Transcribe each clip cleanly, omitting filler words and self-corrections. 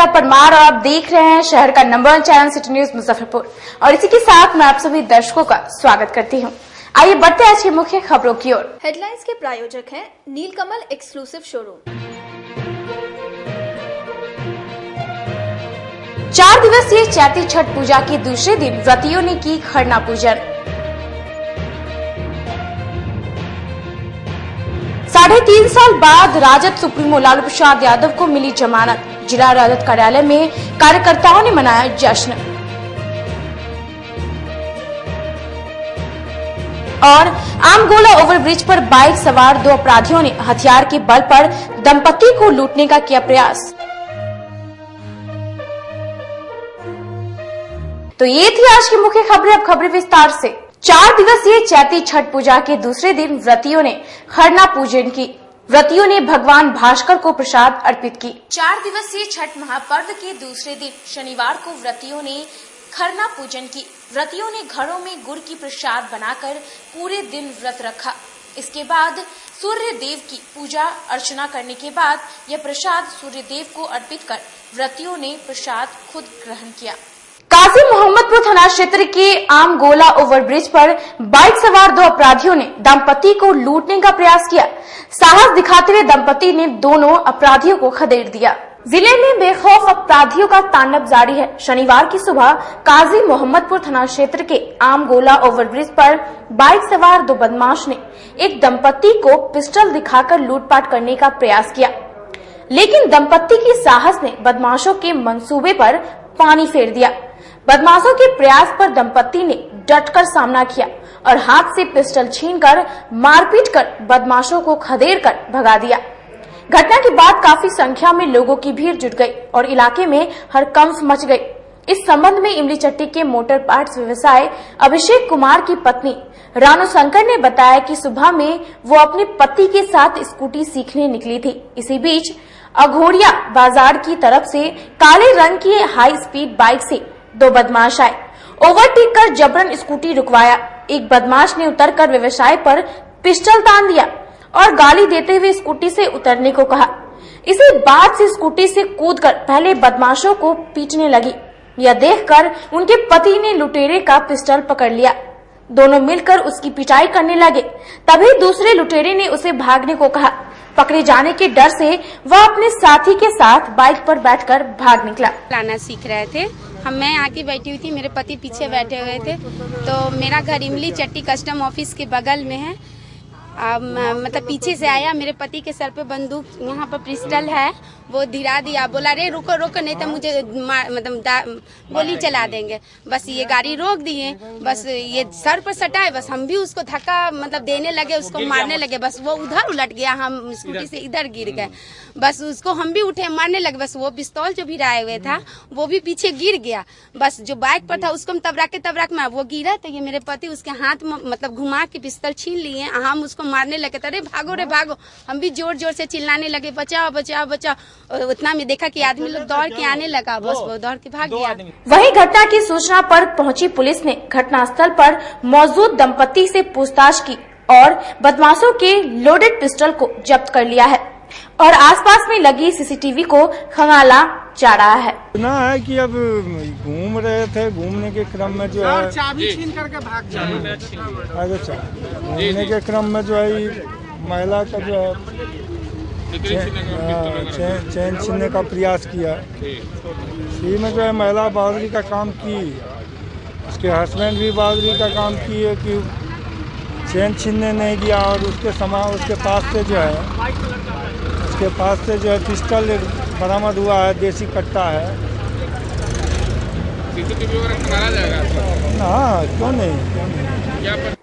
श्वेता परमार और आप देख रहे हैं शहर का number 1 channel city news Muzaffarpur. और इसी के साथ मैं आप सभी दर्शकों का स्वागत करती हूं। आइए बढ़ते हैं आज की मुख्य खबरों की ओर। हेडलाइंस के प्रायोजक हैं नीलकमल एक्सक्लूसिव शोरूम। 4 दिवसीय चैती छठ पूजा के दूसरे दिन व्रतियों ने की खरना पूजन। 3.5 साल बाद राजद सुप्रीमो लालू प्रसाद यादव को मिली जमानत। जिला राजद कार्यालय में कार्यकर्ताओं ने मनाया जश्न। और आमगोला ओवरब्रिज पर बाइक सवार 2 अपराधियों ने हथियार के बल पर दंपति को लूटने का किया प्रयास। तो ये थी आज की मुख्य खबरें। अब खबरें विस्तार से। 4 दिवसीय चैती छठ पूजा के दूसरे दिन व्रतियों ने खरना पूजन की। व्रतियों ने भगवान भास्कर को प्रसाद अर्पित की। 4 दिवसीय छठ महापर्व के दूसरे दिन शनिवार को व्रतियों ने खरना पूजन की। व्रतियों ने घरों में गुड़ की प्रसाद बनाकर पूरे दिन व्रत रखा। इसके बाद सूर्य देव की पूजा अर्चना करने के बाद यह प्रसाद सूर्य देव को अर्पित कर व्रतियों ने प्रसाद खुद ग्रहण किया। काजी मोहम्मदपुर थाना क्षेत्र के आमगोला ओवरब्रिज पर बाइक सवार 2 अपराधियों ने दंपति को लूटने का प्रयास किया। साहस दिखाते हुए दंपति ने दोनों अपराधियों को खदेड़ दिया। जिले में बेखौफ अपराधियों का तांडव जारी है। शनिवार की सुबह काजी मोहम्मदपुर थाना क्षेत्र के आमगोला ओवरब्रिज पर बाइक सवार 2 बदमाश ने एक दंपति को पिस्टल दिखाकर लूटपाट करने का प्रयास किया, लेकिन दंपति की साहस ने बदमाशों के मंसूबे पर पानी फेर दिया। बदमाशों के प्रयास पर दंपति ने डटकर सामना किया और हाथ से पिस्टल छीनकर मारपीट कर बदमाशों को खदेड़कर भगा दिया। घटना के बाद काफी संख्या में लोगों की भीड़ जुट गई और इलाके में हड़कंप मच गई। इस संबंध में इमलीचट्टी के मोटर पार्ट्स व्यवसाय अभिषेक कुमार की पत्नी रानू शंकर ने बताया कि सुबह में वो अपने पति के साथ स्कूटी सीखने निकली थी। इसी बीच अघोरिया बाजार की तरफ से काले रंग की हाई स्पीड बाइक से 2 बदमाश आए। ओवरटेक कर जबरन स्कूटी रुकवाया। एक बदमाश ने उतरकर व्यवसाय पर पिस्टल तान दिया और गाली देते हुए स्कूटी से उतरने को कहा। इसी बात से स्कूटी से कूदकर पहले बदमाशों को पीटने लगी। यह देखकर उनके पति ने लुटेरे का पिस्टल पकड़ लिया। दोनों मिलकर उसकी पिटाई करने लगे। तभी दूसरे लुटेरे ने उसे भागने को कहा। पकड़े जाने के डर से वह अपने साथी के साथ बाइक पर बैठकर भाग निकला। चलाना सीख रहे थे मैं आके बैठी हुई थी, मेरे पति पीछे बैठे हुए थे। तो मेरा घर इमलीचट्टी कस्टम ऑफिस के बगल में है। मतलब पीछे से आया, मेरे पति के सर पे बंदूक, यहाँ पर पिस्टल है, वो धिरा दिया। बोला रे रुको रुको, नहीं तो मुझे मतलब गोली चला देंगे। बस ये गाड़ी रोक दिए, बस ये सर पर सटाए, बस हम भी उसको धक्का मतलब देने लगे, उसको मारने लगे। बस वो उधर उलट गया, हम स्कूटी से इधर गिर गए। बस उसको हम भी उठे मारने लगे। बस वो पिस्तौल जो भिराए हुए था वो भी पीछे गिर गया। बस जो बाइक पर था उसको हम तबराक में वो गिरा तो ये मेरे पति उसके हाथ में मतलब घुमा के पिस्तौल छीन लिए। हम उसको मारने लगे। अरे भागो रे भागो, हम भी जोर जोर से चिल्लाने लगे बचाओ बचाओ बचाओ। उतना में देखा कि आदमी लोग दौड़ के आने लगा, बस वो दौड़ के भाग गया। वहीं घटना की सूचना पर पहुंची पुलिस ने घटनास्थल पर मौजूद दंपति से पूछताछ की और बदमाशों के लोडेड पिस्टल को जब्त कर लिया है और आसपास में लगी सीसीटीवी को खंगाला जा रहा है। सुना है कि अब घूम रहे थे, घूमने के क्रम में जो है चाबी छीन करके भाग गए। अच्छा, घूमने के क्रम में जो है महिला का जो है चैन छीनने का प्रयास किया। इसी में जो है महिला बहादुरी का काम की, उसके हस्बैंड भी बहादुरी का काम किए कि चैन छीनने नहीं दिया। और उसके पास से जो है पिस्टल बरामद हुआ है, देसी कट्टा है। हाँ, क्यों नहीं।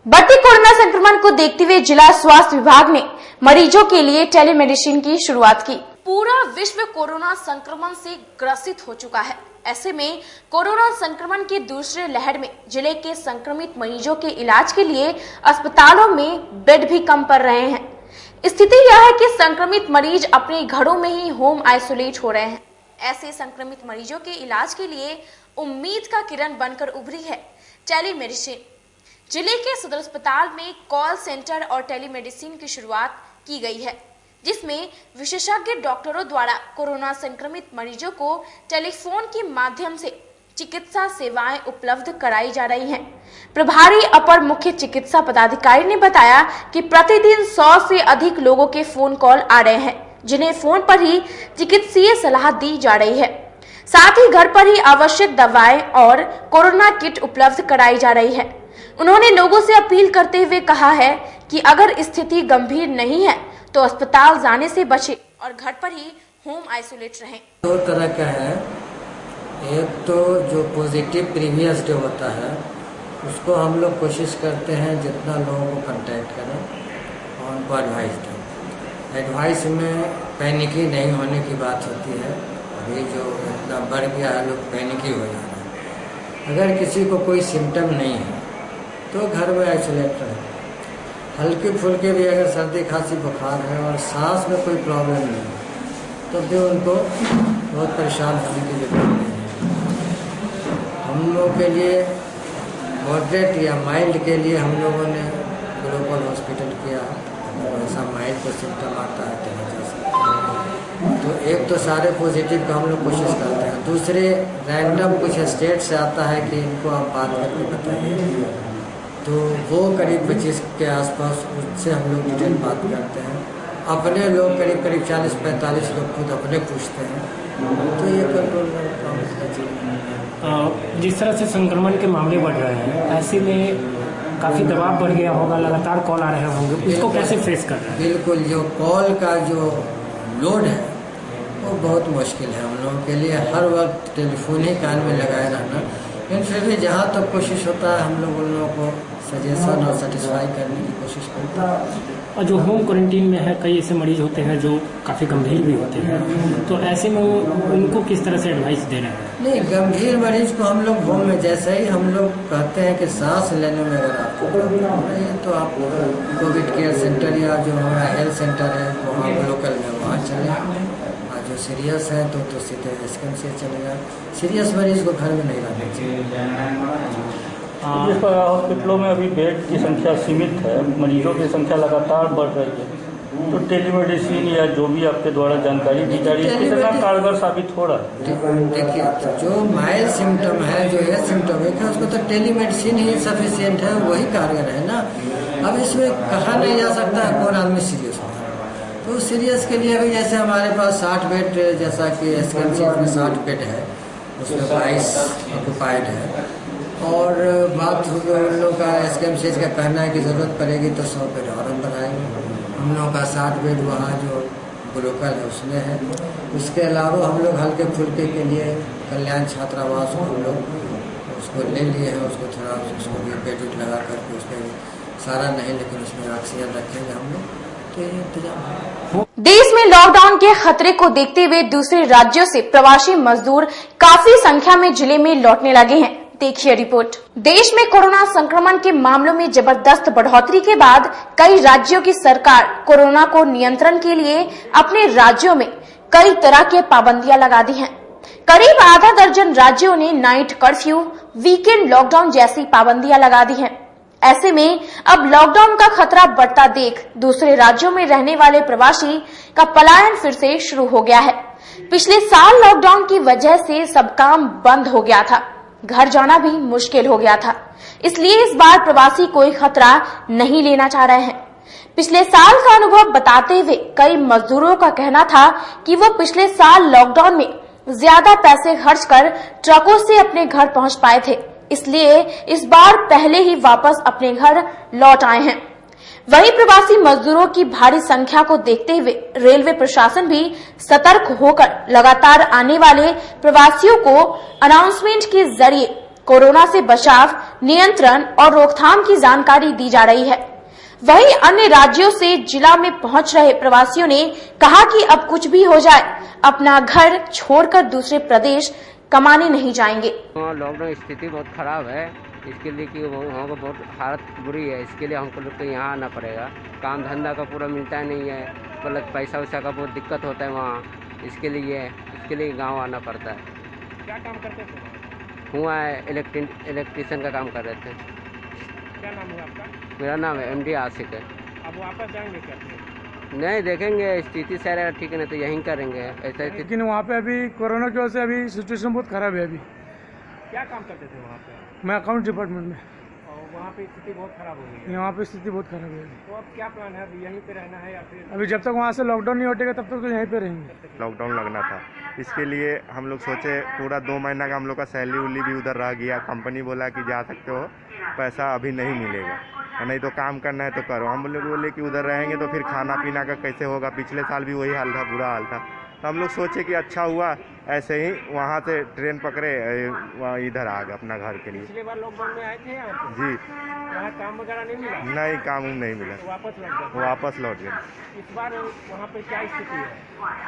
बढ़ती कोरोना संक्रमण को देखते हुए जिला स्वास्थ्य विभाग ने मरीजों के लिए टेलीमेडिसिन की शुरुआत की। पूरा विश्व कोरोना संक्रमण से ग्रसित हो चुका है। ऐसे में कोरोना संक्रमण की दूसरे लहर में जिले के संक्रमित मरीजों के इलाज के लिए अस्पतालों में बेड भी कम पड़ रहे हैं। स्थिति यह है कि संक्रमित मरीज अपने घरों में ही होम आइसोलेट हो रहे हैं। ऐसे संक्रमित मरीजों के इलाज के लिए उम्मीद का किरण बनकर उभरी है टेलीमेडिसिन। जिले के सदर अस्पताल में कॉल सेंटर और टेलीमेडिसिन की शुरुआत की गई है। जिसमें विशेषज्ञ डॉक्टरों द्वारा कोरोना संक्रमित मरीजों को टेलीफोन के माध्यम से चिकित्सा सेवाएं उपलब्ध कराई जा रही हैं। प्रभारी अपर मुख्य चिकित्सा पदाधिकारी ने बताया कि प्रतिदिन 100 से अधिक लोगों के फोन कॉल आ रहे हैं, जिन्हें फोन पर ही चिकित्सीय सलाह दी जा रही है। साथ ही घर पर ही आवश्यक दवाएं और कोरोना किट उपलब्ध कराई जा रही है। उन्होंने लोगों से अपील करते हुए कहा है कि अगर स्थिति गंभीर नहीं है तो अस्पताल जाने से बचे और घर पर ही होम आइसोलेट रहें। दो तरह का है, एक तो जो पॉजिटिव प्रीवियस डे होता है उसको हम लोग कोशिश करते हैं जितना लोगों को कांटेक्ट करें और उनको एडवाइस दें। एडवाइस में पैनिकी नहीं होने की बात होती है। अभी जो इतना बढ़ गया है, लोग पैनिकी हो जा रहे हैं। अगर किसी को कोई सिम्टम नहीं है तो घर में आइसोलेट रहे। हल्के फुल्के भी अगर सर्दी खांसी बुखार है और सांस में कोई प्रॉब्लम नहीं है तो भी उनको बहुत परेशान होने की जरूरत नहीं है। हम लोगों के लिए मॉडरेट या माइल्ड के लिए हम लोगों ने ग्लोबल हॉस्पिटल किया। अगर ऐसा माइल्ड को सिम्टम आता है तो एक तो सारे पॉजिटिव का हम लोग कोशिश करते हैं, दूसरे रैंडम कुछ स्टेट से आता है कि इनको आप बात करके बताइए, तो वो करीब 25 के आसपास उससे हम लोग डिटेल बात करते हैं। अपने लोग करीब 40-45 लोग खुद अपने पूछते हैं, तो ये कंट्रोल जिस तरह से संक्रमण के मामले बढ़ रहे हैं, ऐसे में काफ़ी दबाव बढ़ गया होगा, लगातार कॉल आ रहे होंगे, इसको कैसे फेस कर रहे हैं? बिल्कुल, जो कॉल का जो लोड है वो बहुत मुश्किल है हम लोगों के लिए। हर वक्त टेलीफोन ही कान में लगाए रहना, लेकिन फिर भी जहाँ तक तो कोशिश होता है हम लोग उन लोगों को सजेशन और सेटिस्फाई करने की कोशिश करते हैं। और जो होम क्वारंटीन में है, कई ऐसे मरीज होते हैं जो काफ़ी गंभीर भी होते हैं, तो ऐसे में उनको किस तरह से एडवाइस दे रहे हैं? नहीं, गंभीर मरीज को हम लोग होम में, जैसे ही हम लोग कहते हैं कि सांस लेने में अगर आपको प्रॉब्लम है तो आप कोविड केयर सेंटर या जो हमारा हेल्थ सेंटर है वहाँ लोकल में वहाँ चले। और जो सीरियस है तो सीधे स्कैन से चलेगा। सीरियस मरीज को घर में नहीं रहना चाहिए। जिस पर हॉस्पिटलों में अभी बेड की संख्या सीमित है, मरीजों की संख्या लगातार बढ़ रही है, तो टेलीमेडिसिन या जो भी आपके द्वारा जानकारी दी जा रही है कितना कारगर साबित हो रहा है? देखिए, जो माइल्ड सिम्टम है, जो है सिम्टोमिक है, उसको तो टेलीमेडिसिन ही सफिशिएंट है, वही कारगर है ना। अब इसमें कहा नहीं जा सकता है कौन आदमी सीरियस होता है। तो सीरियस के लिए अभी जैसे हमारे पास 60 बेड, जैसा कि एसकेएमसीएच में 60 बेड है, उसमें 22 ऑक्यूपाइड है। और बात उन लोगों का एसकेएमसीएच का कहना है कि ज़रूरत पड़ेगी तो 100 बेड और हम बनाएंगे। हम लोगों का 60 बेड वहाँ जो लोकल है उसमें है। उसके अलावा हम लोग हल्के फुल्के के लिए कल्याण छात्रावास को हम लोग उसको ले लिए हैं, उसको थोड़ा उसको भी बेड उड लगा करके उस पर सारा नहीं, लेकिन उसमें ऑक्सीजन रखेंगे हम लोग, तो ये इंतजाम। देश में लॉकडाउन के खतरे को देखते हुए दूसरे राज्यों से प्रवासी मजदूर काफी संख्या में जिले में लौटने लगे हैं। देखिए रिपोर्ट। देश में कोरोना संक्रमण के मामलों में जबरदस्त बढ़ोतरी के बाद कई राज्यों की सरकार कोरोना को नियंत्रण के लिए अपने राज्यों में कई तरह के पाबंदियां लगा दी हैं। करीब आधा दर्जन राज्यों ने नाइट कर्फ्यू, वीकेंड लॉकडाउन जैसी पाबंदियां लगा दी हैं। ऐसे में अब लॉकडाउन का खतरा बढ़ता देख दूसरे राज्यों में रहने वाले प्रवासी का पलायन फिर से शुरू हो गया है। पिछले साल लॉकडाउन की वजह से सब काम बंद हो गया था, घर जाना भी मुश्किल हो गया था, इसलिए इस बार प्रवासी कोई खतरा नहीं लेना चाह रहे हैं। पिछले साल का अनुभव बताते हुए कई मजदूरों का कहना था कि वो पिछले साल लॉकडाउन में ज्यादा पैसे खर्च कर ट्रकों से अपने घर पहुंच पाए थे, इसलिए इस बार पहले ही वापस अपने घर लौट आए हैं। वहीं प्रवासी मजदूरों की भारी संख्या को देखते हुए रेलवे प्रशासन भी सतर्क होकर लगातार आने वाले प्रवासियों को अनाउंसमेंट के जरिए कोरोना से बचाव, नियंत्रण और रोकथाम की जानकारी दी जा रही है। वहीं अन्य राज्यों से जिला में पहुंच रहे प्रवासियों ने कहा कि अब कुछ भी हो जाए, अपना घर छोड़कर दूसरे प्रदेश कमाने नहीं जाएंगे। लॉकडाउन स्थिति बहुत खराब है, इसके लिए कि वहाँ को बहुत हालत बुरी है, इसके लिए हमको लोग को यहाँ आना पड़ेगा। काम धंधा का पूरा मिलता नहीं है, मतलब पैसा वैसा का बहुत दिक्कत होता है वहाँ, इसके लिए गांव आना पड़ता है। क्या काम करते थे? हुआ है इलेक्ट्रीशियन का काम कर रहे थे। क्या नाम है आपका? मेरा नाम है MD आशिक है। अब वापस जाएंगे क्या? नहीं देखेंगे, स्थिति से रहेगा ठीक है, नहीं तो यहीं करेंगे ऐसा। लेकिन वहाँ पे अभी कोरोना की वजह से अभी सिचुएशन बहुत खराब है। अभी क्या काम करते थे वहाँ पे? मैं अकाउंट डिपार्टमेंट में। और वहाँ पे स्थिति बहुत खराब हो गई है। यहाँ पे स्थिति बहुत खराब है। तो अब क्या प्लान है? अभी यहीं पे रहना है या फिर अभी जब तक वहाँ से लॉकडाउन नहीं हटेगा तब तक तो यहीं पे रहेंगे। लॉकडाउन लगना था, इसके लिए हम लोग सोचे पूरा 2 महीना का हम लोग का सैलरी उली भी उधर रह गया। कंपनी बोला कि जा सकते हो, पैसा अभी नहीं मिलेगा, नहीं तो काम करना है तो करो। हम लोग बोले कि उधर रहेंगे तो फिर खाना पीना का कैसे होगा। पिछले साल भी वही हाल था, बुरा हाल था। तो हम लोग सोचे कि अच्छा हुआ ऐसे ही वहाँ से ट्रेन पकड़े इधर आ गए अपना घर के लिए। पिछली बार लॉकडाउन में आए थे यहाँ पे? जी। वहाँ काम वगैरह नहीं मिला? नहीं, काम नहीं मिला, तो वापस लौट गए। इस बार वहाँ पे क्या स्थिति है?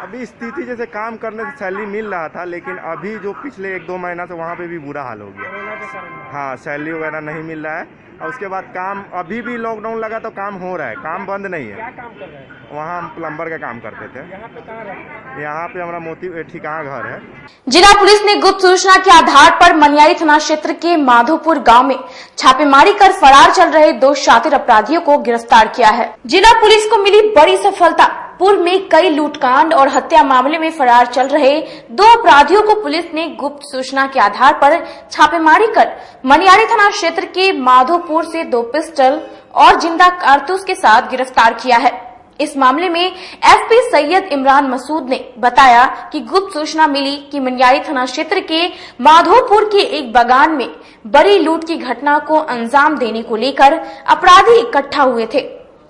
अभी स्थिति जैसे काम करने से सैलरी मिल रहा था, लेकिन अभी जो पिछले 1-2 महीना से वहाँ पे भी बुरा हाल हो गया। कोरोना के कारण? हाँ, सैलरी वगैरह नहीं मिल रहा है। और उसके बाद काम अभी भी लॉकडाउन लगा तो काम हो रहा है, काम बंद नहीं है। क्या काम कर रहे हैं? वहाँ हम प्लम्बर का काम करते थे। यहाँ पे कहाँ रहते हैं? यहाँ पे हमारा मोती ठिकाना घर है। जिला पुलिस ने गुप्त सूचना के आधार पर मनियारी थाना क्षेत्र के माधोपुर गांव में छापेमारी कर फरार चल रहे 2 शातिर अपराधियों को गिरफ्तार किया है। जिला पुलिस को मिली बड़ी सफलता। पूर्व में कई लूटकांड और हत्या मामले में फरार चल रहे 2 अपराधियों को पुलिस ने गुप्त सूचना के आधार पर छापेमारी कर मनियारी थाना क्षेत्र के माधोपुर से 2 पिस्टल और जिंदा कारतूस के साथ गिरफ्तार किया है। इस मामले में एसपी सैयद इमरान मसूद ने बताया कि गुप्त सूचना मिली कि मनियारी थाना क्षेत्र के माधोपुर के एक बागान में बड़ी लूट की घटना को अंजाम देने को लेकर अपराधी इकट्ठा हुए थे।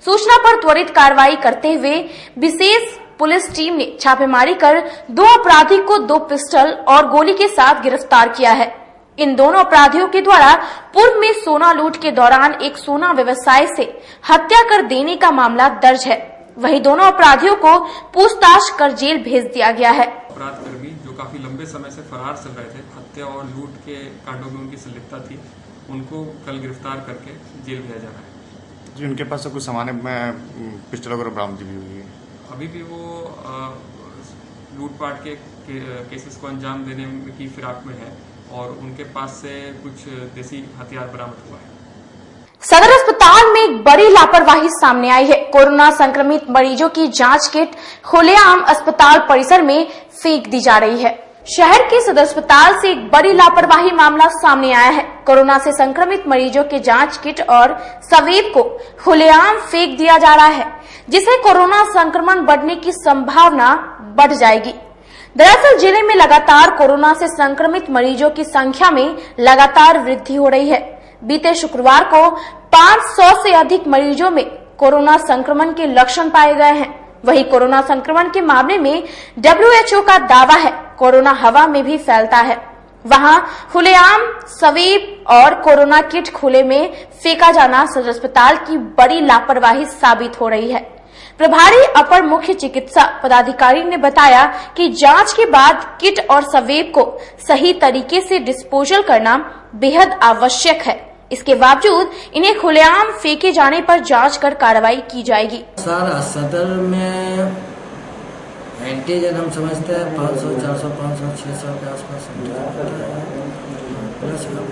सूचना पर त्वरित कार्रवाई करते हुए विशेष पुलिस टीम ने छापेमारी कर 2 अपराधी को 2 पिस्टल और गोली के साथ गिरफ्तार किया है। इन दोनों अपराधियों के द्वारा पूर्व में सोना लूट के दौरान एक सोना व्यवसायी से हत्या कर देने का मामला दर्ज है। वहीं दोनों अपराधियों को पूछताछ कर जेल भेज दिया गया है। अपराध कर्मी जो काफी लंबे समय से फरार चल रहे थे, हत्या और लूट के कांडों में उनकी संलिप्तता थी, उनको कल गिरफ्तार करके जेल भेजा जा रहा है। जी, उनके पास से कुछ सामान पिस्टल वगैरह बरामद भी हुई है। अभी भी वो लूटपाट के केसेस को अंजाम देने की फिराक में है और उनके पास से कुछ देसी हथियार बरामद हुआ है। सदर अस्पताल में एक बड़ी लापरवाही सामने आई है। कोरोना संक्रमित मरीजों की जांच किट खुलेआम अस्पताल परिसर में फेंक दी जा रही है। शहर के सदर अस्पताल से एक बड़ी लापरवाही मामला सामने आया है। कोरोना से संक्रमित मरीजों के जांच किट और स्वेब को खुलेआम फेंक दिया जा रहा है, जिससे कोरोना संक्रमण बढ़ने की संभावना बढ़ जाएगी। दरअसल जिले में लगातार कोरोना से संक्रमित मरीजों की संख्या में लगातार वृद्धि हो रही है। बीते शुक्रवार को 500 से अधिक मरीजों में कोरोना संक्रमण के लक्षण पाए गए हैं। वहीं कोरोना संक्रमण के मामले में WHO का दावा है कोरोना हवा में भी फैलता है। वहां खुलेआम स्वेब और कोरोना किट खुले में फेंका जाना सदर अस्पताल की बड़ी लापरवाही साबित हो रही है। प्रभारी अपर मुख्य चिकित्सा पदाधिकारी ने बताया कि जांच के बाद किट और स्वेब को सही तरीके से डिस्पोजल करना बेहद आवश्यक है। इसके बावजूद इन्हें खुलेआम फेंके जाने पर जांच कर कार्रवाई की जाएगी। सारा सदर में एंटीजन हम समझते हैं 500, 400, 500, 600 के आसपास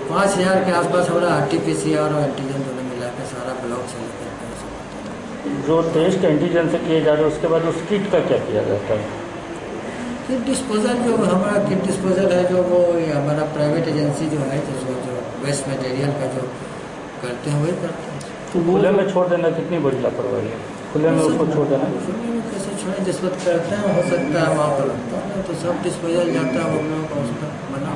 5000 के आसपास हमारा RT-PCR और एंटीजन दोनों मिला के सारा ब्लॉक से लेकर जो टेस्ट एंटीजन से किए जा रहे हैं उसके बाद उस किट का क्या किया जाता है? किट डिस्पोजल जो हमारा किट डिस्पोजल है जो वो हमारा प्राइवेट एजेंसी जो है जो वेस्ट मटेरियल का जो करते हैं वही करते हैं। तो खुले में छोड़ देना कितनी बड़ी लापरवाही है? खुले में उसको छोड़ देना कैसे छोड़े? जिस वक्त करते हैं हो सकता है वहाँ पर लगता है तो सब डिस्पोजल जाता है हम लोगों का उसका बना।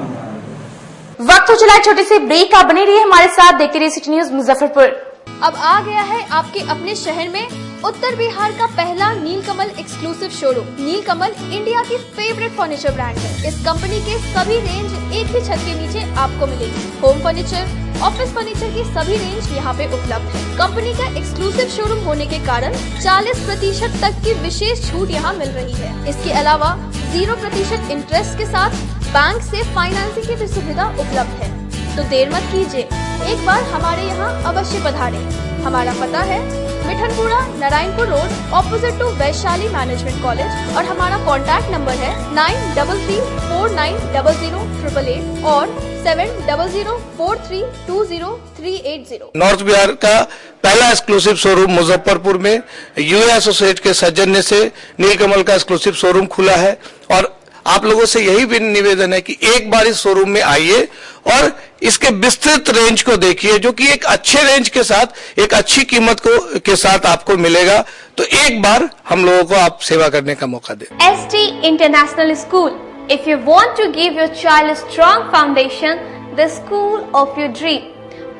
वक्त हो चला छोटे से ब्रेक का। बने रहिए हमारे साथ, देखते रहिए सिटी न्यूज मुजफ्फरपुर। अब आ गया है आपके अपने शहर में उत्तर बिहार का पहला नीलकमल एक्सक्लूसिव शोरूम। नीलकमल इंडिया की फेवरेट फर्नीचर ब्रांड है। इस कंपनी के सभी रेंज एक ही छत के नीचे आपको मिलेगी। होम फर्नीचर, ऑफिस फर्नीचर की सभी रेंज यहाँ पे उपलब्ध है। कंपनी का एक्सक्लूसिव शोरूम होने के कारण 40% तक की विशेष छूट यहाँ मिल रही है। इसके अलावा 0% इंटरेस्ट के साथ बैंक से फाइनेंसिंग की भी सुविधा उपलब्ध है। तो देर मत कीजिए, एक बार हमारे यहाँ अवश्य पधारें। हमारा पता है Mithanpura, Narayanpur road, opposite to Vaishali management college और हमारा कॉन्टैक्ट नंबर है 9334900888 और 7004320380। नॉर्थ बिहार का पहला एक्सक्लूसिव शोरूम मुजफ्फरपुर में यूए एसोसिएट के सौजन्य से नीलकमल का एक्सक्लूसिव शोरूम खुला है और आप लोगों से यही भी निवेदन है कि एक बार इस शोरूम में आइए और इसके विस्तृत रेंज को देखिए, जो कि एक अच्छे रेंज के साथ एक अच्छी कीमत के साथ आपको मिलेगा। तो एक बार हम लोगों को आप सेवा करने का मौका दें। ST International School. If you want to give your child a strong foundation, the school of your dream.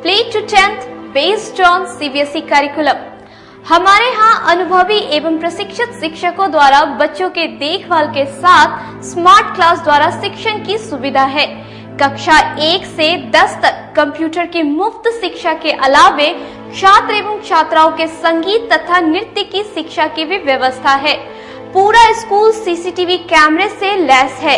Play to 10th based on CBSE curriculum. हमारे यहाँ अनुभवी एवं प्रशिक्षित शिक्षकों द्वारा बच्चों के देखभाल के साथ स्मार्ट क्लास द्वारा शिक्षण की सुविधा है। कक्षा 1 से 10 तक कंप्यूटर की मुफ्त शिक्षा के अलावे छात्र एवं छात्राओं के संगीत तथा नृत्य की शिक्षा की भी व्यवस्था है। पूरा स्कूल सीसीटीवी कैमरे से लैस है।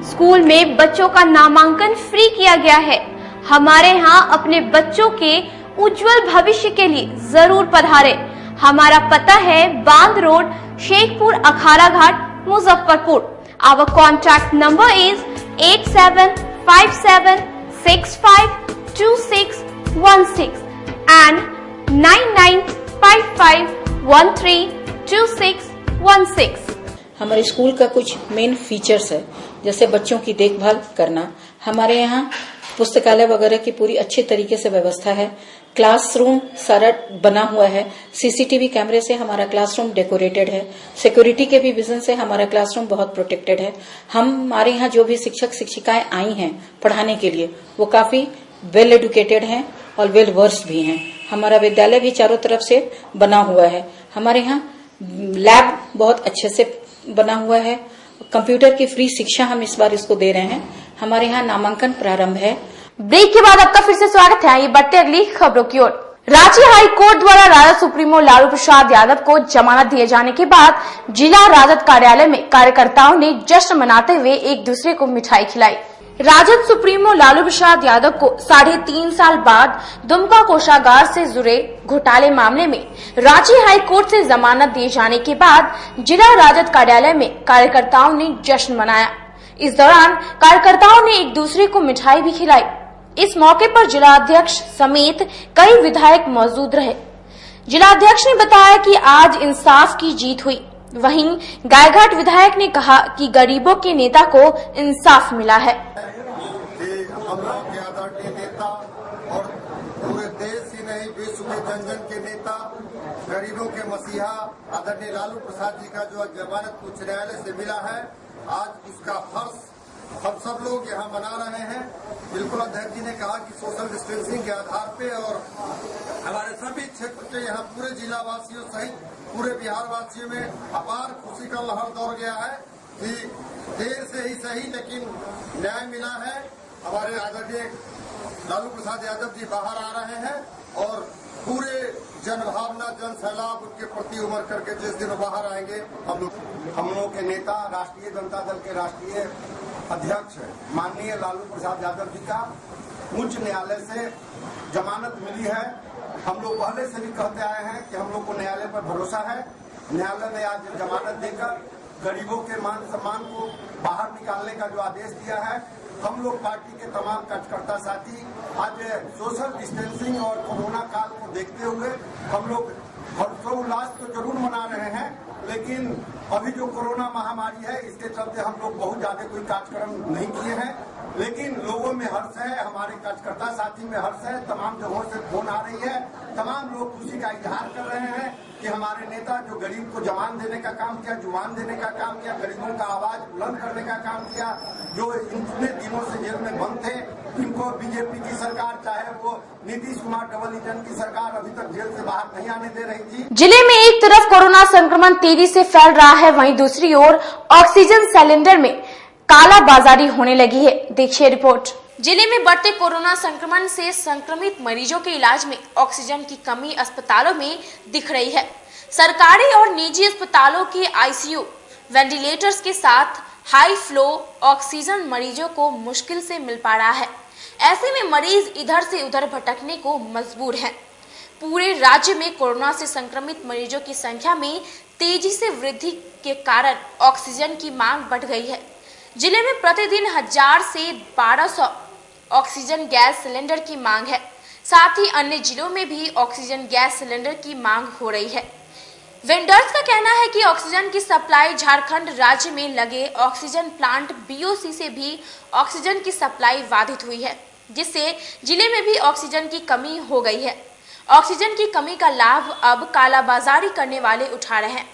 स्कूल में बच्चों का नामांकन फ्री किया गया है। हमारे यहाँ अपने बच्चों के उज्जवल भविष्य के लिए जरूर पधारें। हमारा पता है बांध road, Shekhpur Akhara Ghat, Muzaffarpur. Our contact number is 8757652616 and 9955132616। हमारे स्कूल का कुछ मेन फीचर्स है, जैसे बच्चों की देखभाल करना। हमारे यहाँ पुस्तकालय वगैरह की पूरी अच्छे तरीके से व्यवस्था है। क्लासरूम सारा बना हुआ है। सीसीटीवी कैमरे से हमारा क्लासरूम डेकोरेटेड है। सिक्योरिटी के भी विजन से हमारा क्लासरूम बहुत प्रोटेक्टेड है। हमारे यहाँ जो भी शिक्षक शिक्षिकाएं आई हैं पढ़ाने के लिए, वो काफी वेल एजुकेटेड हैं और वेल वर्स्ड भी हैं। हमारा विद्यालय भी चारों तरफ से बना हुआ है। हमारे यहाँ लैब बहुत अच्छे से बना हुआ है। कंप्यूटर की फ्री शिक्षा हम इस बार इसको दे रहे हैं। हमारे यहाँ नामांकन प्रारंभ है। ब्रेक के बाद आपका फिर से स्वागत है। ये बढ़ते अगली खबरों की ओर। राज्य हाई कोर्ट द्वारा राजद सुप्रीमो लालू प्रसाद यादव को जमानत दिए जाने के बाद जिला राजद कार्यालय में कार्यकर्ताओं ने जश्न मनाते हुए एक दूसरे को मिठाई खिलाई। राजद सुप्रीमो लालू प्रसाद यादव को 3.5 साल बाद दुमका कोषागार से जुड़े घोटाले मामले में राज्य हाई कोर्ट से जमानत दिए जाने के बाद जिला राजद कार्यालय में कार्यकर्ताओं ने जश्न मनाया। इस दौरान कार्यकर्ताओं ने एक दूसरे को मिठाई भी खिलाई। इस मौके पर जिलाध्यक्ष समेत कई विधायक मौजूद रहे। जिलाध्यक्ष ने बताया कि आज इंसाफ की जीत हुई। वहीं गायघाट विधायक ने कहा कि गरीबों के नेता को इंसाफ मिला है। हम लोग के आदरणीय नेता और पूरे देश ही नहीं विश्व के जन जन के नेता, गरीबों के मसीहा आदरणीय लालू प्रसाद जी का जो जमानत उच्च न्यायालय से मिला है, आज उसका हर्ष हम सब लोग यहाँ मना रहे हैं। बिल्कुल अध्यक्ष जी ने कहा कि सोशल डिस्टेंसिंग के आधार पे और हमारे सभी क्षेत्र के यहाँ पूरे जिला वासियों सहित पूरे बिहार वासियों में अपार खुशी का लहर दौड़ गया है कि देर से ही सही लेकिन न्याय मिला है। हमारे आदरणीय लालू प्रसाद यादव जी बाहर आ रहे हैं और पूरे जनभावना जन सैलाब उनके प्रति उमड़ करके जिस दिन बाहर आएंगे हम लोग के नेता राष्ट्रीय जनता दल के राष्ट्रीय अध्यक्ष माननीय लालू प्रसाद यादव जी का उच्च न्यायालय से जमानत मिली है। हम लोग पहले से भी कहते आए हैं कि हम लोग को न्यायालय पर भरोसा है। न्यायालय ने आज जमानत देकर गरीबों के मान सम्मान को बाहर निकालने का जो आदेश दिया है, हम लोग पार्टी के तमाम कार्यकर्ता साथी आज सोशल डिस्टेंसिंग और कोरोना काल को देखते हुए हम लोग हर्षोल्लास तो जरूर मना रहे हैं, लेकिन अभी जो कोरोना महामारी है इसके चलते हम लोग बहुत ज्यादा कोई कार्यक्रम नहीं किए हैं। लेकिन लोगों में हर्ष है, हमारे कार्यकर्ता साथी में हर्ष है। तमाम जगहों से फोन आ रही है, तमाम लोग खुशी का इजहार कर रहे हैं कि हमारे नेता जो गरीब को जमान देने का काम किया, जुबान देने का काम किया, गरीबों का आवाज बुलंद करने का काम किया, जो इतने दिनों से जेल में बंद थे, इनको बीजेपी की सरकार चाहे वो नीतीश कुमार डबल इंजन की सरकार अभी तक जेल से बाहर नहीं आने दे रही थी। जिले में एक तरफ कोरोना संक्रमण तेजी से फैल रहा है, वहीं दूसरी ओर ऑक्सीजन सिलेंडर में कालाबाजारी होने लगी है। देखिए रिपोर्ट। जिले में बढ़ते कोरोना संक्रमण से संक्रमित मरीजों के इलाज में ऑक्सीजन की कमी अस्पतालों में दिख रही है। सरकारी और निजी अस्पतालों के आईसीयू वेंटिलेटर्स के साथ हाई फ्लो ऑक्सीजन मरीजों को मुश्किल से मिल पा रहा है। ऐसे में मरीज इधर से उधर भटकने को मजबूर हैं। पूरे राज्य में कोरोना से संक्रमित मरीजों की संख्या में तेजी से वृद्धि के कारण ऑक्सीजन की मांग बढ़ गई है। जिले में प्रतिदिन 1000 से 1200 ऑक्सीजन गैस सिलेंडर की मांग है। साथ ही अन्य जिलों में भी ऑक्सीजन गैस सिलेंडर की मांग हो रही है। वेंडर्स का कहना है कि ऑक्सीजन की सप्लाई झारखंड राज्य में लगे ऑक्सीजन प्लांट BOC से भी ऑक्सीजन की सप्लाई बाधित हुई है, जिससे जिले में भी ऑक्सीजन की कमी हो गई है। ऑक्सीजन की कमी का लाभ अब कालाबाजारी करने वाले उठा रहे हैं।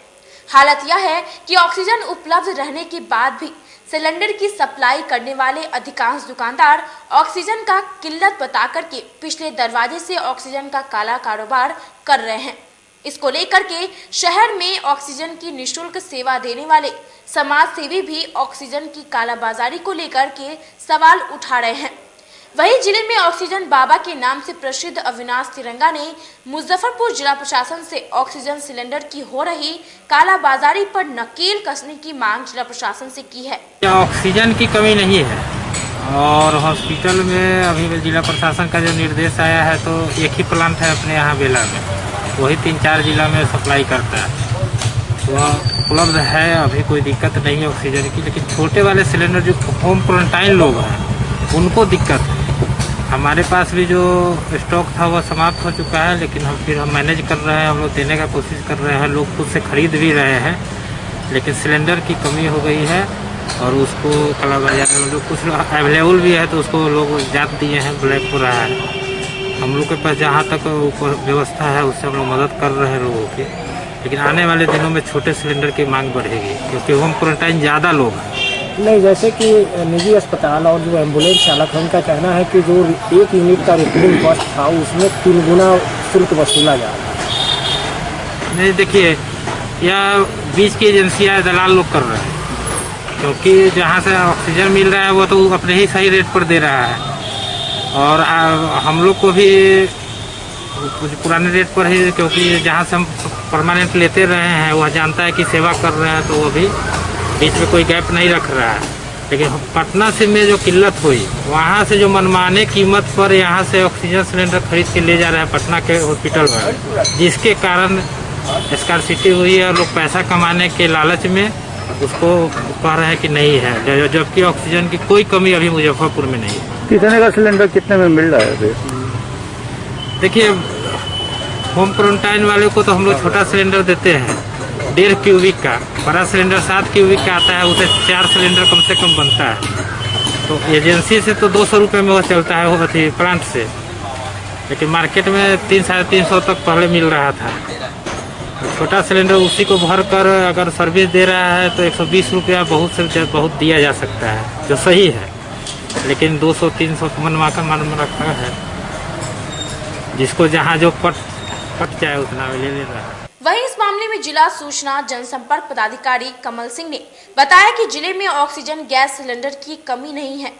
हालत यह है कि ऑक्सीजन उपलब्ध रहने के बाद भी सिलेंडर की सप्लाई करने वाले अधिकांश दुकानदार ऑक्सीजन का किल्लत बता करके पिछले दरवाजे से ऑक्सीजन का काला कारोबार कर रहे हैं। इसको लेकर के शहर में ऑक्सीजन की निःशुल्क सेवा देने वाले समाज सेवी भी ऑक्सीजन की कालाबाजारी को लेकर के सवाल उठा रहे हैं। वहीं जिले में ऑक्सीजन बाबा के नाम से प्रसिद्ध अविनाश तिरंगा ने मुजफ्फरपुर जिला प्रशासन से ऑक्सीजन सिलेंडर की हो रही कालाबाजारी पर नकेल कसने की मांग जिला प्रशासन से की है। ऑक्सीजन की कमी नहीं है और हॉस्पिटल में अभी जिला प्रशासन का जो निर्देश आया है तो एक ही प्लांट है अपने यहाँ बेला में, वही 3-4 जिला में सप्लाई करता है। वह उपलब्ध है, अभी कोई दिक्कत नहीं है ऑक्सीजन की। लेकिन छोटे वाले सिलेंडर जो होम क्वारंटाइन लोग हैं उनको दिक्कत है। हमारे पास भी जो स्टॉक था वह समाप्त हो चुका है, लेकिन हम मैनेज कर रहे हैं, हम लोग देने का कोशिश कर रहे हैं, लोग खुद से खरीद भी रहे हैं। लेकिन सिलेंडर की कमी हो गई है और उसको कालाबाजारी में जो कुछ अवेलेबल भी है तो उसको लोग जात दिए हैं, ब्लैक हो रहा है। हम लोग के पास जहाँ तक व्यवस्था है उससे हम लोग मदद कर रहे हैं लोगों की। लेकिन आने वाले दिनों में छोटे सिलेंडर की मांग बढ़ेगी क्योंकि होम क्वारंटाइन ज़्यादा लोग हैं। नहीं, जैसे कि निजी अस्पताल और जो एम्बुलेंस चालक है उनका कहना है कि जो 1 यूनिट का रिफिलिंग कॉस्ट था उसमें 3 गुना शुल्क वसूला जा रहा है। नहीं, देखिए यह बीच की एजेंसियाँ दलाल लोग कर रहे हैं, क्योंकि जहाँ से ऑक्सीजन मिल रहा है वो तो अपने ही सही रेट पर दे रहा है और हम लोग को भी कुछ पुराने रेट पर ही, क्योंकि जहाँ से हम परमानेंट लेते रहे हैं वह जानता है कि सेवा कर रहे हैं तो वो भी बीच में कोई गैप नहीं रख रहा है। लेकिन पटना से में जो किल्लत हुई वहाँ से जो मनमाने कीमत पर यहाँ से ऑक्सीजन सिलेंडर खरीद के ले जा रहे हैं पटना के हॉस्पिटल में, जिसके कारण स्कार्सिटी हुई है और लोग पैसा कमाने के लालच में उसको कह रहे हैं कि नहीं है, जबकि ऑक्सीजन की कोई कमी अभी मुजफ्फरपुर में नहीं है। कितने का सिलेंडर कितने में मिल रहा है? देखिए होम क्वारंटाइन वाले को तो हम लोग छोटा सिलेंडर देते हैं 1.5 क्यूबिक का, बड़ा सिलेंडर 7 क्यूबिक का आता है, उसे 4 सिलेंडर कम से कम बनता है। तो एजेंसी से तो 200 रुपये में वह चलता है, वो थी प्लांट से, लेकिन मार्केट में 300-350 तक पहले मिल रहा था। छोटा सिलेंडर उसी को भर कर अगर सर्विस दे रहा है तो 120 रुपया बहुत से बहुत दिया जा सकता है, जो सही है। लेकिन 200-300 मन रखा है, जिसको जहाँ जो पट जाए उतना ले रहा है। वहीं इस मामले में जिला सूचना जनसंपर्क पदाधिकारी कमल सिंह ने बताया कि जिले में ऑक्सीजन गैस सिलेंडर की कमी नहीं है,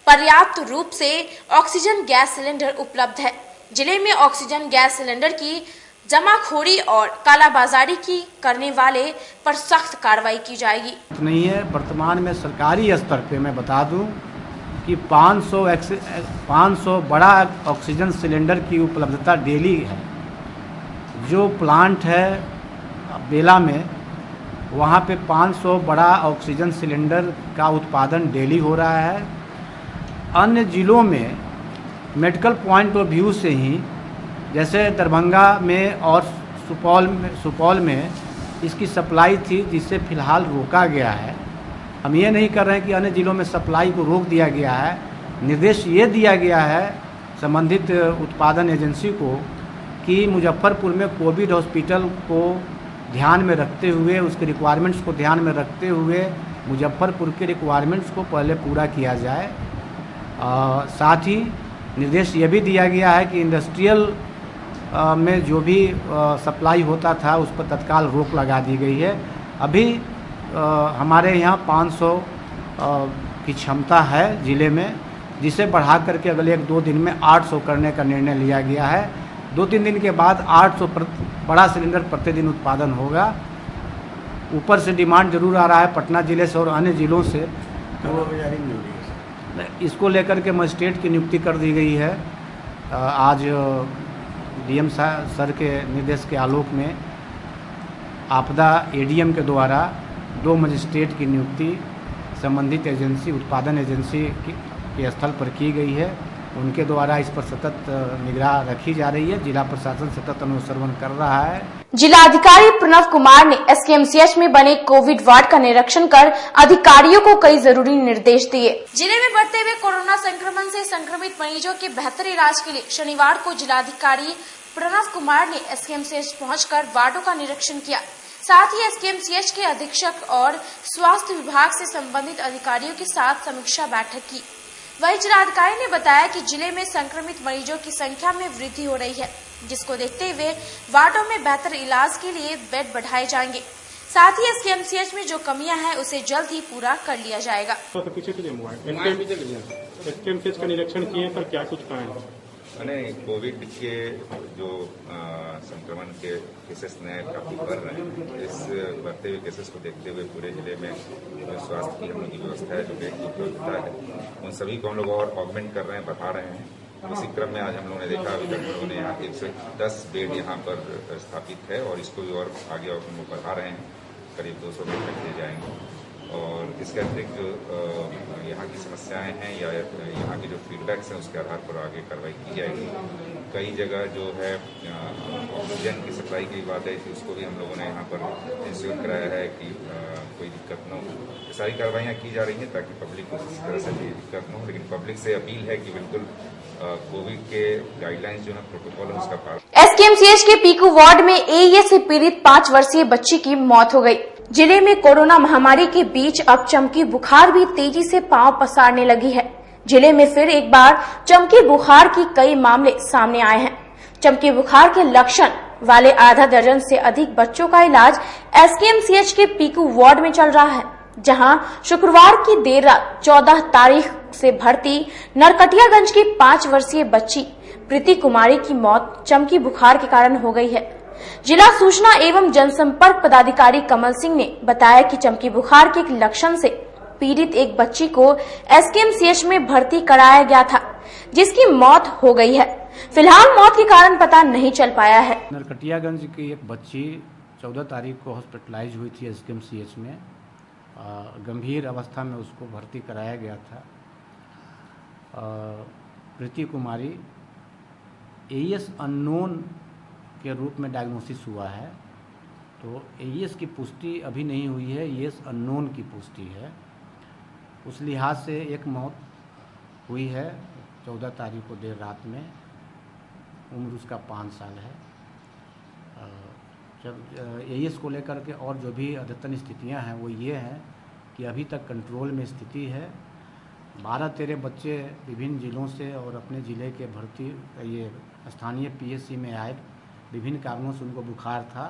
पर्याप्त रूप से ऑक्सीजन गैस सिलेंडर उपलब्ध है। जिले में ऑक्सीजन गैस सिलेंडर की जमाखोरी और कालाबाजारी की करने वाले पर सख्त कार्रवाई की जाएगी। नहीं है, वर्तमान में सरकारी स्तर पे मैं बता दूं कि 500 बड़ा ऑक्सीजन सिलेंडर की उपलब्धता डेली है। जो प्लांट है बेला में वहाँ पे 500 बड़ा ऑक्सीजन सिलेंडर का उत्पादन डेली हो रहा है। अन्य ज़िलों में मेडिकल पॉइंट ऑफ व्यू से ही, जैसे दरभंगा में और सुपौल में इसकी सप्लाई थी, जिसे फ़िलहाल रोका गया है। हम ये नहीं कर रहे हैं कि अन्य ज़िलों में सप्लाई को रोक दिया गया है। निर्देश ये दिया गया है संबंधित उत्पादन एजेंसी को कि मुजफ्फरपुर में कोविड हॉस्पिटल को ध्यान में रखते हुए, उसके रिक्वायरमेंट्स को ध्यान में रखते हुए मुजफ्फरपुर के रिक्वायरमेंट्स को पहले पूरा किया जाए। साथ ही निर्देश ये भी दिया गया है कि इंडस्ट्रियल में जो भी सप्लाई होता था उस पर तत्काल रोक लगा दी गई है। अभी हमारे यहाँ 500 की क्षमता है ज़िले में, जिसे बढ़ा करके अगले 1-2 दिन में 800 करने का निर्णय लिया गया है। 2-3 दिन के बाद 800 बड़ा सिलेंडर प्रतिदिन उत्पादन होगा। ऊपर से डिमांड जरूर आ रहा है पटना ज़िले से और अन्य ज़िलों से, इसको लेकर के मजिस्ट्रेट की नियुक्ति कर दी गई है। आज डीएम सर के निर्देश के आलोक में आपदा एडीएम के द्वारा 2 मजिस्ट्रेट की नियुक्ति संबंधित एजेंसी, उत्पादन एजेंसी के स्थल पर की गई है। उनके द्वारा इस पर सतत निगराह रखी जा रही है। जिला प्रशासन सतत अनुश्रवण कर रहा है। जिलाधिकारी प्रणव कुमार ने एसकेएमसीएच में बने कोविड वार्ड का निरीक्षण कर अधिकारियों को कई जरूरी निर्देश दिए। जिले में बढ़ते हुए कोरोना संक्रमण से संक्रमित मरीजों के बेहतर इलाज के लिए शनिवार को जिलाधिकारी प्रणव कुमार ने एसकेएमसीएच पहुंचकर वार्डों का निरीक्षण किया। साथ ही एसकेएमसीएच के अधीक्षक और स्वास्थ्य विभाग से संबंधित अधिकारियों के साथ समीक्षा बैठक की। वहीं जिलाधिकारी ने बताया कि जिले में संक्रमित मरीजों की संख्या में वृद्धि हो रही है, जिसको देखते हुए वार्डों में बेहतर इलाज के लिए बेड बढ़ाए जाएंगे। साथ ही एसकेएमसीएच में जो कमियां हैं उसे जल्द ही पूरा कर लिया जाएगा। एसकेएमसीएच का निरीक्षण किए पर क्या कुछ पाए? नहीं, कोविड के जो संक्रमण के केसेस नए काफी बढ़ रहे हैं। इस बढ़ते हुए केसेस को देखते हुए पूरे जिले में जो स्वास्थ्य की हम लोग की व्यवस्था है, जो बेड की उपलब्धता है, उन सभी को हम लोग और ऑगमेंट कर रहे हैं, बढ़ा रहे हैं। उसी क्रम में आज हम लोगों ने देखा, अभी तक हम लोगों ने यहाँ 110 बेड यहाँ पर स्थापित है और इसको भी और आगे और हम लोग बढ़ा रहे हैं, करीब 200 बेड तक दिए जाएंगे। और इसके अतिरिक्त जो यहाँ की समस्याएं हैं या यहाँ के जो फीडबैक्स हैं उसके आधार पर आगे कार्रवाई की जाएगी। कई जगह जो है ऑक्सीजन की सप्लाई की बात है, उसको भी हम लोगों ने यहाँ पर इंश्योर कराया है कि कोई दिक्कत न हो। सारी कार्रवाइयाँ की जा रही हैं ताकि पब्लिक को किसी तरह से भी दिक्कत न हो। लेकिन पब्लिक से अपील है कि बिल्कुल कोविड के गाइडलाइंस जो है, प्रोटोकॉल है, उसका पालन। एसकेएमसीएच के पीकू वार्ड में एईएस से पीड़ित 5 वर्षीय बच्ची की मौत हो गई। जिले में कोरोना महामारी के बीच अब चमकी बुखार भी तेजी से पांव पसारने लगी है। जिले में फिर एक बार चमकी बुखार की कई मामले सामने आए हैं। चमकी बुखार के लक्षण वाले आधा दर्जन से अधिक बच्चों का इलाज एसकेएमसीएच के पीकू वार्ड में चल रहा है, जहां शुक्रवार की देर रात 14 तारीख से भर्ती नरकटियागंज की 5 वर्षीय बच्ची प्रीति कुमारी की मौत चमकी बुखार के कारण हो गई है। जिला सूचना एवं जनसंपर्क पदाधिकारी कमल सिंह ने बताया कि चमकी बुखार के एक लक्षण से पीड़ित एक बच्ची को एसकेएमसीएच में भर्ती कराया गया था, जिसकी मौत हो गई है। फिलहाल मौत के कारण पता नहीं चल पाया है। नरकटियागंज की एक बच्ची 14 तारीख को हॉस्पिटलाइज हुई थी एसकेएमसीएच में। गंभीर अवस्था में उसको भर्ती कराया गया था। प्रीति कुमारी एईएस अननोन के रूप में डायग्नोसिस हुआ है। तो एईएस की पुष्टि अभी नहीं हुई है, एईएस अननोन की पुष्टि है। उस लिहाज से एक मौत हुई है 14 तारीख को देर रात में। उम्र उसका 5 साल है। जब एईएस को लेकर के और जो भी अद्यतन स्थितियां हैं वो ये हैं कि अभी तक कंट्रोल में स्थिति है। 12-13 बच्चे विभिन्न जिलों से और अपने ज़िले के भर्ती ये स्थानीय पीएचसी में आए। विभिन्न कारणों से उनको बुखार था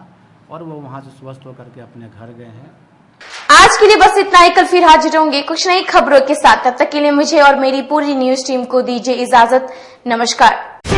और वो वहाँ से स्वस्थ होकर के अपने घर गए हैं। आज के लिए बस इतना ही। कल फिर हाजिर होंगे कुछ नई खबरों के साथ। तब तक के लिए मुझे और मेरी पूरी न्यूज टीम को दीजिए इजाजत। नमस्कार।